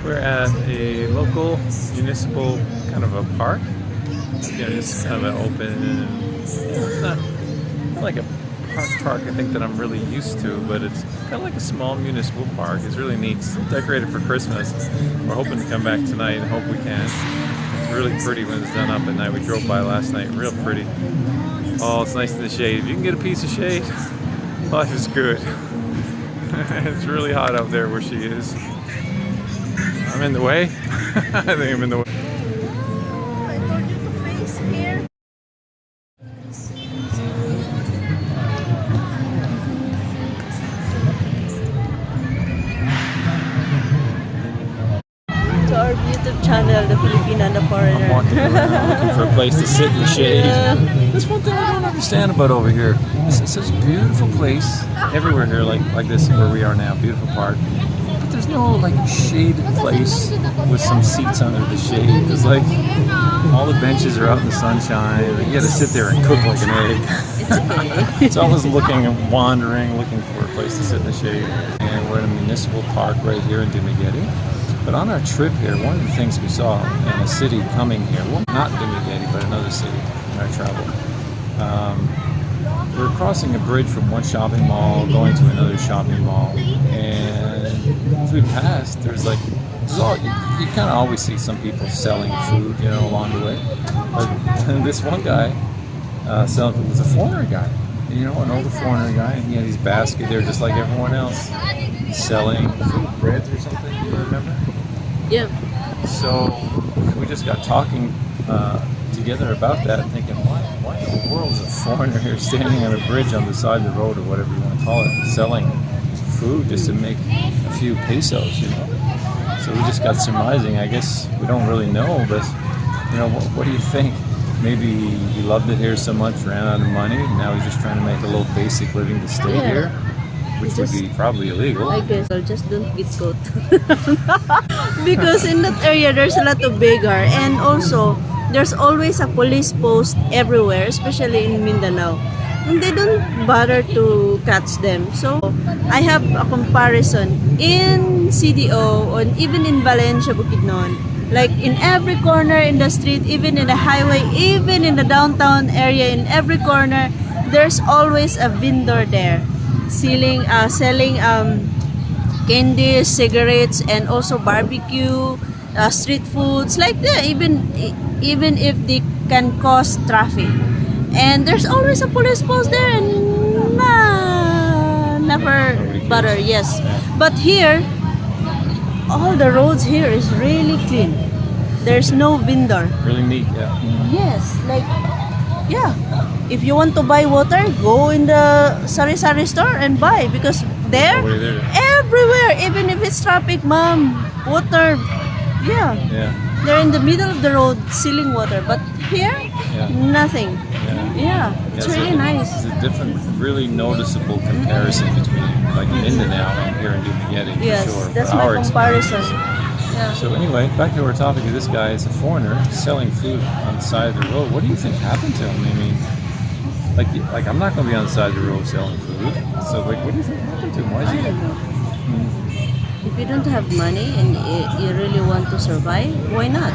We're at a local municipal kind of a park. It's kind of an open, it's not like a park I think that I'm really used to, but it's kind of like a small municipal park. It's really neat. It's decorated for Christmas. We're hoping to come back tonight and hope we can. It's really pretty when it's done up at night. We drove by last night, real pretty. Oh, it's nice in the shade. If you can get a piece of shade, life is good. It's really hot out there where she is. I'm in the way. I think I'm in the way. I told you to face here. To our YouTube channel, The Filipina and the I'm Foreigner. walking around looking for a place to sit in the shade. Yeah. That's one thing I don't understand about over here. It's such a beautiful place everywhere here, like this where we are now, beautiful park. But there's no like shaded place with some seats under the shade. It's like all the benches are out in the sunshine. You got to sit there and cook like an egg. It's okay. It's always looking and wandering, looking for a place to sit in the shade. And we're in a municipal park right here in Dumaguete. But on our trip here, one of the things we saw in a city coming here, well, not Dumaguete, but another city in our travel, we were crossing a bridge from one shopping mall, going to another shopping mall, and as we passed, there's like, you kind of always see some people selling food, you know, along the way. But this one guy selling food was a foreigner guy, you know, an older foreigner guy, and he had his basket there just like everyone else, selling food, breads or something, do you remember? Yeah. So we just got talking together about that, thinking, why in the world is a foreigner here standing on a bridge on the side of the road, or whatever you want to call it, selling food just to make a few pesos, you know? So we just got surmising. I guess we don't really know, but you know, what do you think? Maybe he loved it here so much, ran out of money, and now he's just trying to make a little basic living to stay Yeah. here, which would be probably illegal. I guess I'll just don't get caught. Because in that area there's a lot of beggar, and also there's always a police post everywhere, especially in Mindanao. And they don't bother to catch them. So I have a comparison in CDO and even in Valencia, Bukidnon. Like in every corner in the street, even in the highway, even in the downtown area, in every corner, there's always a vendor there selling candies, cigarettes, and also barbecue, street foods like that. Even if they can cause traffic, and there's always a police post there, and never bother. Yes, but here, all the roads here is really clean. There's no vendor. Really neat, yeah. Yes, like, yeah. If you want to buy water, go in the sari-sari store and buy, because there, Nobody there. everywhere, even if it's traffic, ma'am, water, yeah. Yeah. They're in the middle of the road selling water, but here, Yeah. nothing. Yeah. Yeah, it's really nice. It's a different, really noticeable comparison between like Mindanao and here in Dumaguete, for Yes, sure. that's for my our comparison. experience. Yeah. So anyway, back to our topic. This guy is a foreigner selling food on the side of the road. What do you think happened to him? I mean, like I'm not going to be on the side of the road selling food. So like, what do you think happened to him? Why is he? If you don't have money and you really want to survive, why not?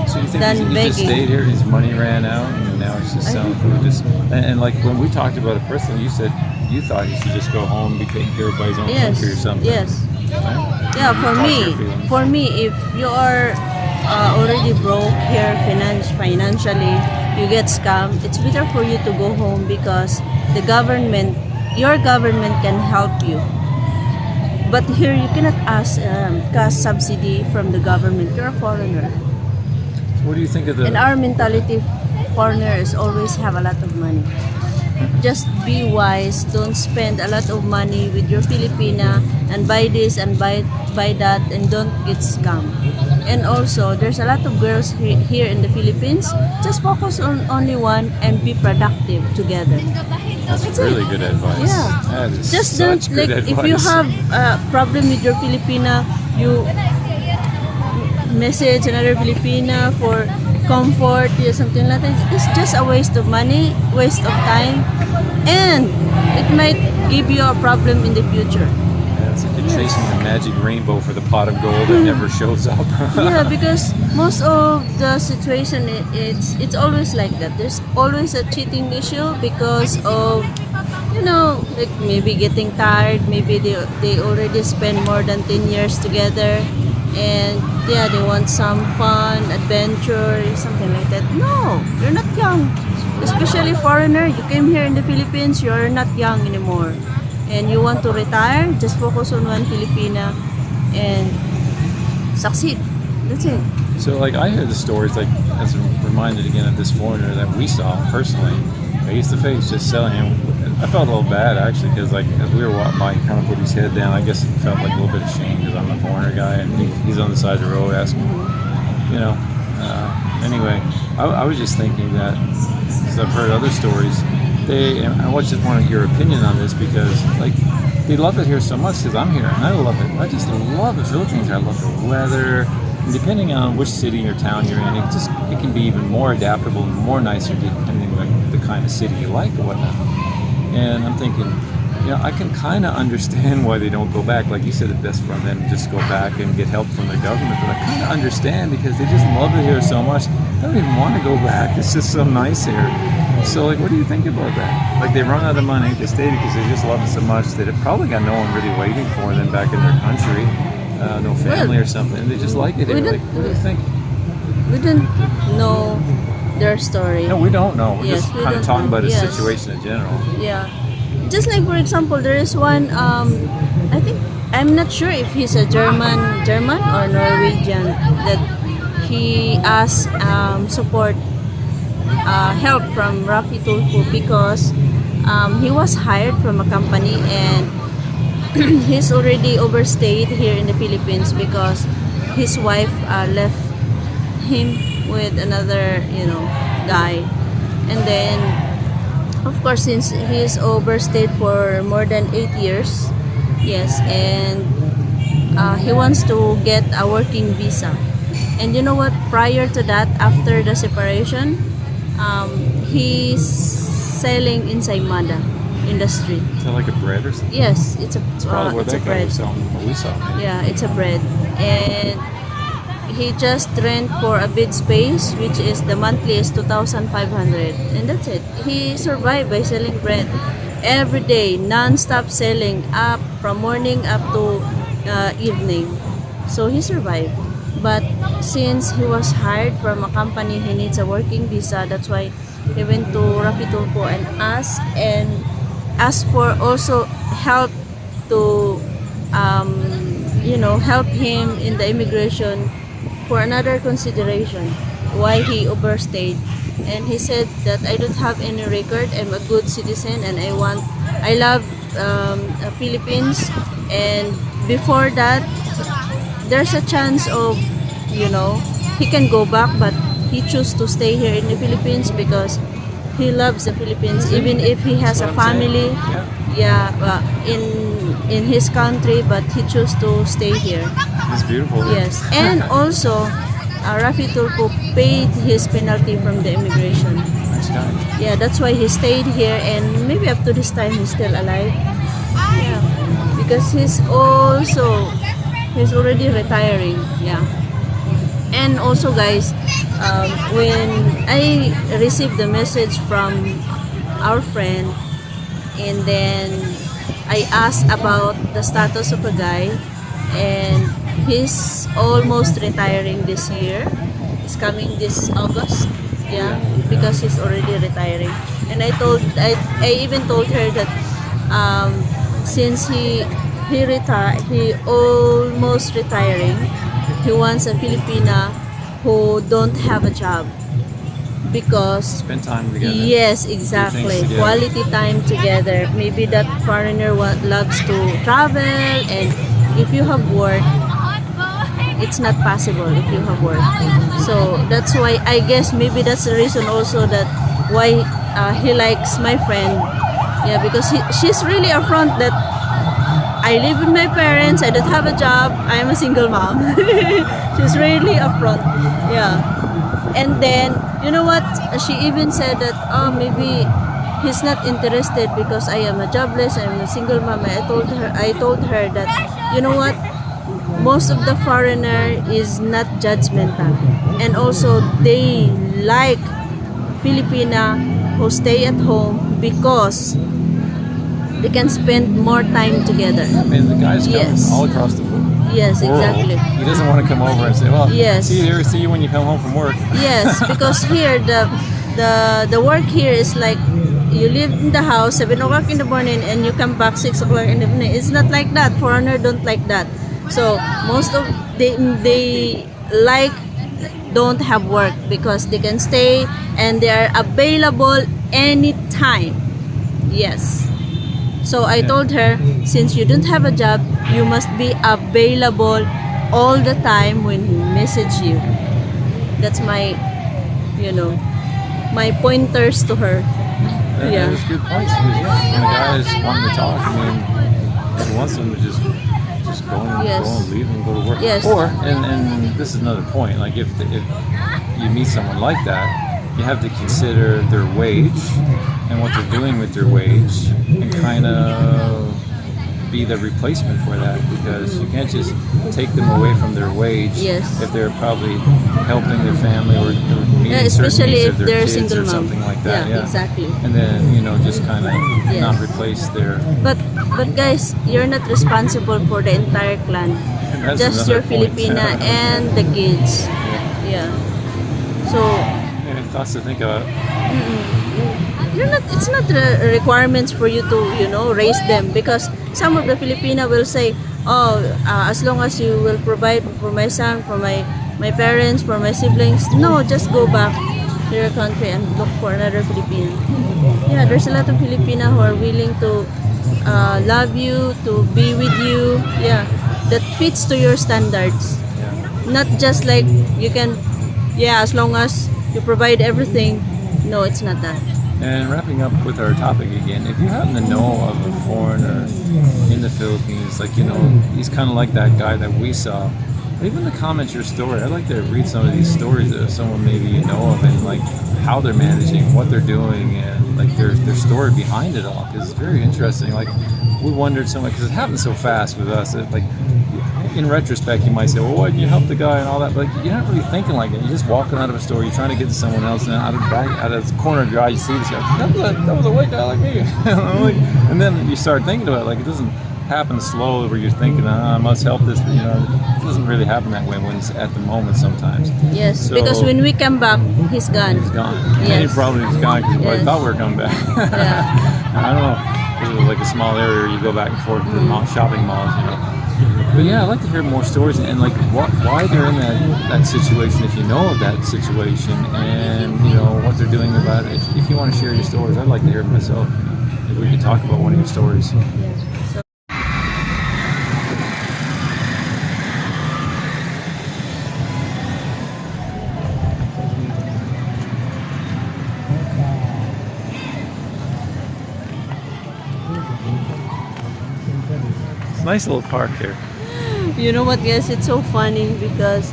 So you think Than he just begging. stayed here, his money ran out, and now he's just selling food? And like when we talked about it personally, you said you thought he should just go home, be taken care of by his own Yes, country or something. yes. Right? Yeah, for Talk me, your feelings. if you are already broke here financially, you get scammed, it's better for you to go home, because your government can help you. But here you cannot ask subsidy from the government. You're a foreigner. What do you think of the? And our mentality, foreigners always have a lot of money. Just be wise. Don't spend a lot of money with your Filipina and buy this and buy that, and don't get scammed. And also, there's a lot of girls here in the Philippines. Just focus on only one and be productive together. That's really good advice. Yeah. That is Just such don't, good like, advice. if you have a problem with your Filipina, you message another Filipina for comfort, yeah, something like that. It's just a waste of money, waste of time, and it might give you a problem in the future. Yeah, so can chasing the magic rainbow for the pot of gold that never shows up. Yeah, because most of the situation it's always like that. There's always a cheating issue because of, like maybe getting tired, maybe they already spend more than 10 years together, and yeah, they want some fun, adventure, something like that. No, you're not young. Especially foreigner, you came here in the Philippines, you're not young anymore. And you want to retire, just focus on one Filipina and succeed. That's it. So like I hear the stories, like as reminded again of this foreigner that we saw personally, face to face, just selling him. I felt a little bad actually because like as we were walking by, he kind of put his head down. I guess he felt like a little bit ashamed because I'm a foreigner guy and he's on the side of the road asking, Anyway, I was just thinking that because I've heard other stories. And I just wanted your opinion on this because like they love it here so much because I'm here and I love it. I just love the Philippines. I love the weather. And depending on which city or town you're in, it can be even more adaptable and more nicer depending on the kind of city you like or whatnot. And I'm thinking, I can kind of understand why they don't go back. Like you said, it's best for them to just go back and get help from the government. But I kind of understand because they just love it here so much. They don't even want to go back. It's just so nice here. So, like, what do you think about that? Like, they run out of money to stay because they just love it so much that it probably got no one really waiting for them back in their country, no family or something. They just like it here. Like, what do you think? We didn't know their story. No, we don't know. We're Yes, just we kind of don't talking know. about his Yes. situation in general. Yeah. Just like, for example, there is one, I think, I'm not sure if he's a German or Norwegian, that he asked support, help from Rafi Tulfo because he was hired from a company and he's already overstayed here in the Philippines because his wife left him with another, guy. And then, of course, since he's overstayed for more than 8 years, yes, and he wants to get a working visa. And you know what? Prior to that, after the separation, he's selling in Saimada industry. Is that like a bread or something? Yes, it's Probably what a that guy bread. was selling, what we saw. Yeah, it's a bread. And he just rent for a big space, which is the monthly is 2,500. And that's it. He survived by selling bread every day, non-stop selling up from morning up to evening. So he survived. But since he was hired from a company, he needs a working visa. That's why he went to Rafi Tulfo and asked for also help to help him in the immigration for another consideration why he overstayed. And he said that I don't have any record, I'm a good citizen, and I love Philippines. And before that, there's a chance of he can go back, but he chose to stay here in the Philippines because he loves the Philippines, even if he has a family in his country, but he chose to stay here. It's beautiful. Yes. And also Rafi Tulfo paid his penalty from the immigration. Nice guy. Yeah, that's why he stayed here, and maybe up to this time he's still alive. Yeah, because he's already retiring. Yeah. And also, guys, when I received the message from our friend, and then I asked about the status of a guy, and he's almost retiring this year. It's coming this August. Yeah, because he's already retiring. And I even told her that since he almost retiring, he wants a Filipina who don't have a job because Spend time together. yes, Do exactly, things together. quality time together. Maybe that foreigner loves to travel, and if you have work, it's not possible if you have work. So that's why I guess maybe that's the reason also that why he likes my friend. Yeah, because she's really upfront that I live with my parents, I don't have a job, I am a single mom. She's really upfront. Yeah. And then, you know what? She even said that, maybe he's not interested because I am a jobless, I'm a single mom. I told her that, you know what, most of the foreigner is not judgmental, and also they like Filipina who stay at home because they can spend more time together. I mean, the guy's coming Yes. all across the world. Yes, exactly. He doesn't want to come over and say, well, Yes. see you when you come home from work. Yes, because here the work here is like you live in the house 7 o'clock in the morning and you come back 6 o'clock in the evening. It's not like that. Foreigner don't like that. So most of they like don't have work because they can stay and they are available anytime. Yes. So I told her, since you don't have a job, you must be available all the time when he message you. That's my, my pointers to her. Yeah. That's good points. Because, when a guy is wanting to talk, I mean, he wants them to just go and Yes. go and leave and go to work. Yes. Or, and this is another point, like if you meet someone like that, you have to consider their wage and what they're doing with their wage and kind of be the replacement for that, because you can't just take them away from their wage Yes. if they're probably helping their family or meeting certain Especially needs if of their they're kids single or mom. something like that. Yeah, exactly. And then, just kind of Yes. not replace their... But guys, you're not responsible for the entire clan. That's Just another your point. Filipina and the kids. Yeah. So Yeah, thoughts to think about. it's not requirements for you to raise them, because some of the Filipina will say, oh, as long as you will provide for my son, for my parents, for my siblings, no, just go back to your country and look for another Filipino. Yeah, there's a lot of Filipina who are willing to love you, to be with you. Yeah, that fits to your standards. Yeah. Not just like you can, as long as you provide everything. No, it's not that. And wrapping up with our topic again, if you happen to know of a foreigner in the Philippines, like, he's kind of like that guy that we saw, leave in the comments your story. I'd like to read some of these stories of someone maybe you know of, and like how they're managing, what they're doing, and like their story behind it all, because it's very interesting. Like, we wondered so much, because it happened so fast with us. Like, in retrospect, you might say, well, why did you help the guy and all that? But like, you're not really thinking like it. You're just walking out of a store, you're trying to get to someone else, and out of the corner of your eye, you see this guy. That was a white guy like me. And then you start thinking about it. Like, it doesn't happen slowly where you're thinking, I must help this. But, it doesn't really happen that way when it's at the moment sometimes. Yes, So- because when we come back, he's gone. He's gone. Yes. And he probably was gone because Yes. I thought we were coming back. Yeah. I don't know. This is like a small area where you go back and forth to the shopping malls, But yeah, I'd like to hear more stories and like why they're in that situation, if you know of that situation, and what they're doing about it. If you want to share your stories, I'd like to hear it myself. If we could talk about one of your stories. It's a nice little park here. You know what, guys? It's so funny because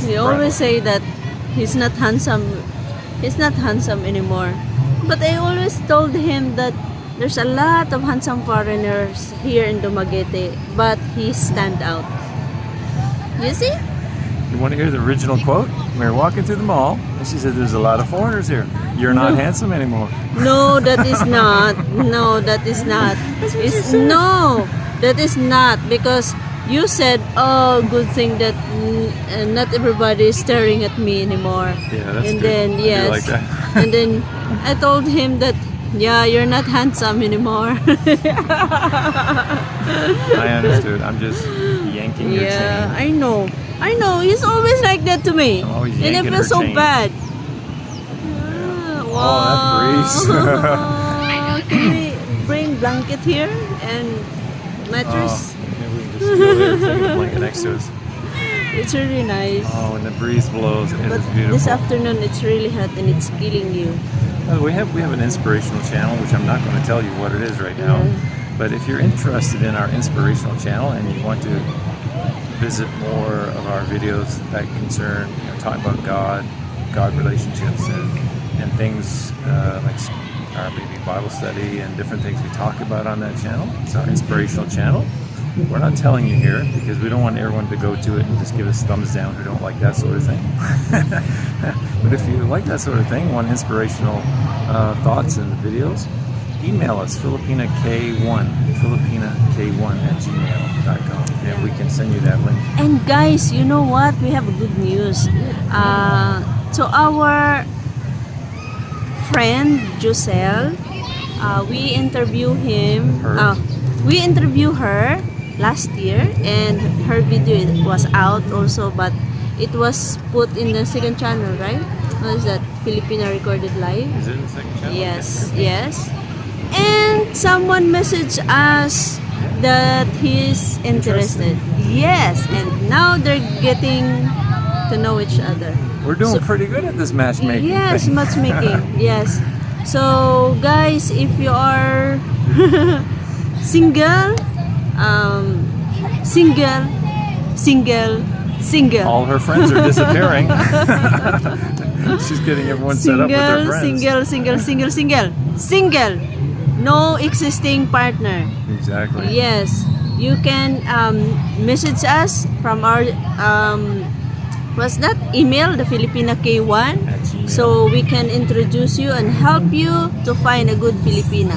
we always say that he's not handsome. He's not handsome anymore. But I always told him that there's a lot of handsome foreigners here in Dumaguete, but he stand out. You see? You want to hear the original quote? We were walking through the mall, and she said, "There's a lot of foreigners here. You're not handsome anymore." No, that is not. No, that is not. No, that is not, because you said, "Oh, good thing that not everybody is staring at me anymore." Yeah, that's And good. then I do yes, like that. and then I told him that, yeah, you're not handsome anymore. I understood. I'm just yanking your Yeah, chain. I know. I know. He's always like that to me, I'm always and I yanking feel her so chain. bad. Oh, that breeze. Can we bring blanket here and mattress? Maybe we can just go there and take a blanket next to us. It's really nice. Oh, when the breeze blows, it But is beautiful. this afternoon it's really hot and it's killing you. We have an inspirational channel, which I'm not going to tell you what it is right now. Yeah. But if you're interested in our inspirational channel and you want to visit more of our videos that concern talking about God relationships, and and things like our maybe Bible study and different things we talk about on that channel. It's our inspirational channel. We're not telling you here because we don't want everyone to go to it and just give us thumbs down who don't like that sort of thing. But if you like that sort of thing, want inspirational thoughts and videos, email us filipinak1 and we can send you that link. And guys, you know what? We have good news. To our friend Giselle, we interviewed her last year, and her video was out also, but it was put in the second channel, right? What is that? Filipina Recorded Live? Is it in the second channel? Yes, yes. And someone messaged us that he's interested. Yes, and now they're getting to know each other. We're doing pretty good at this matchmaking. Yes, thing. matchmaking. Yes. So guys, if you are single, single. All her friends are disappearing. She's getting everyone set up with their friends. Single. No existing partner. Exactly. Yes, you can message us from our what's that email, the Filipina K1, @gmail. so we can introduce you and help you to find a good Filipina.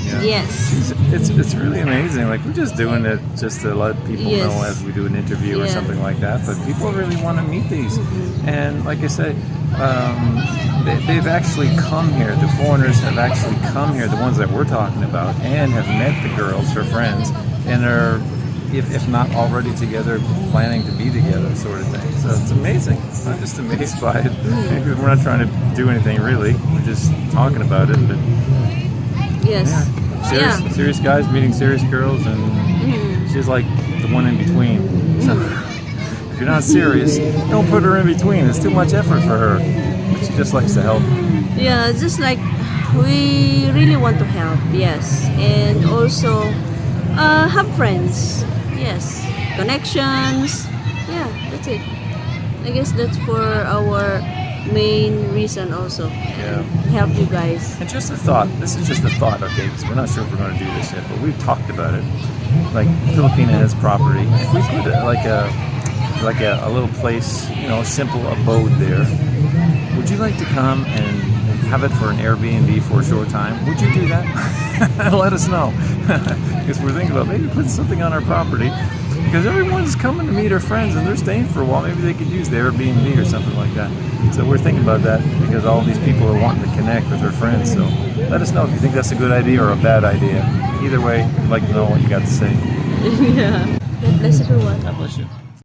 Yeah. Yes. It's really amazing. Like, we're just doing it just to let people Yes. know as we do an interview or Yeah. something like that. But people really want to meet these. And like I said, they've actually come here. The foreigners have actually come here, the ones that we're talking about, and have met the girls, her friends, and are, if not already together, planning to be together, sort of thing. So it's amazing. I'm just amazed by it. Because we're not trying to do anything really. We're just talking about it. But Yes. yeah, serious guys meeting serious girls, and she's like the one in between. So if you're not serious, don't put her in between. It's too much effort for her. But she just likes to help. Yeah, just like we really want to help. Yes, and also have friends. Yes, connections. Yeah, that's it. I guess that's for our main reason also. Yeah. Help you guys. And just a thought. This is just a thought, okay? Because we're not sure if we're going to do this yet, but we've talked about it. Like, Filipina has property. If we put a little place, you know, a simple abode there, would you like to come and have it for an Airbnb for a short time? Would you do that? Let us know. Because we're thinking about maybe putting something on our property. Because everyone's coming to meet our friends and they're staying for a while. Maybe they could use the Airbnb or something like that. So we're thinking about that because all these people are wanting to connect with their friends. So let us know if you think that's a good idea or a bad idea. Either way, we'd like to know what you got to say. Yeah. God bless everyone. God bless you.